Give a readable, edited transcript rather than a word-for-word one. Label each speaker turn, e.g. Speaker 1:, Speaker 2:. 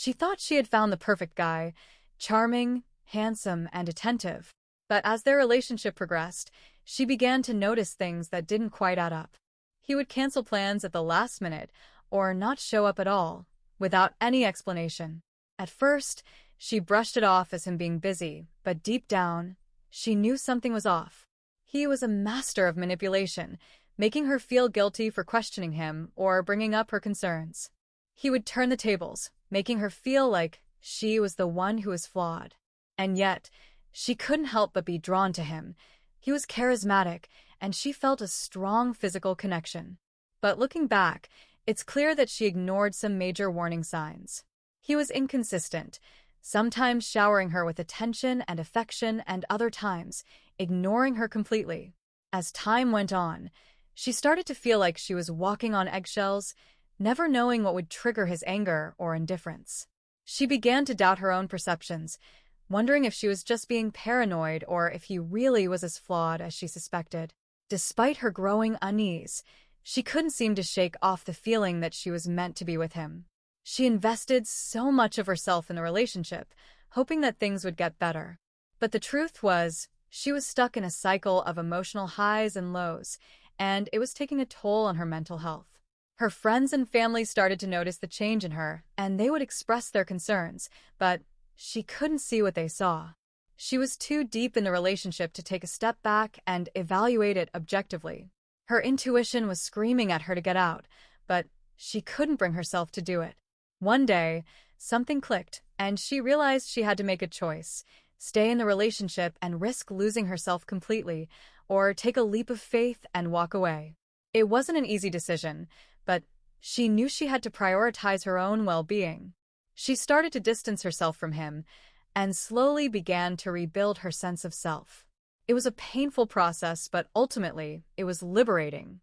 Speaker 1: She thought she had found the perfect guy, charming, handsome, and attentive. But as their relationship progressed, she began to notice things that didn't quite add up. He would cancel plans at the last minute or not show up at all, without any explanation. At first, she brushed it off as him being busy, but deep down, she knew something was off. He was a master of manipulation, making her feel guilty for questioning him or bringing up her concerns. He would turn the tables, making her feel like she was the one who was flawed. And yet, she couldn't help but be drawn to him. He was charismatic, and she felt a strong physical connection. But looking back, it's clear that she ignored some major warning signs. He was inconsistent, sometimes showering her with attention and affection, and other times ignoring her completely. As time went on, she started to feel like she was walking on eggshells, never knowing what would trigger his anger or indifference. She began to doubt her own perceptions, wondering if she was just being paranoid or if he really was as flawed as she suspected. Despite her growing unease, she couldn't seem to shake off the feeling that she was meant to be with him. She invested so much of herself in the relationship, hoping that things would get better. But the truth was, she was stuck in a cycle of emotional highs and lows, and it was taking a toll on her mental health. Her friends and family started to notice the change in her, and they would express their concerns, but she couldn't see what they saw. She was too deep in the relationship to take a step back and evaluate it objectively. Her intuition was screaming at her to get out, but she couldn't bring herself to do it. One day, something clicked, and she realized she had to make a choice: stay in the relationship and risk losing herself completely, or take a leap of faith and walk away. It wasn't an easy decision, but she knew she had to prioritize her own well-being. She started to distance herself from him and slowly began to rebuild her sense of self. It was a painful process, but ultimately, it was liberating.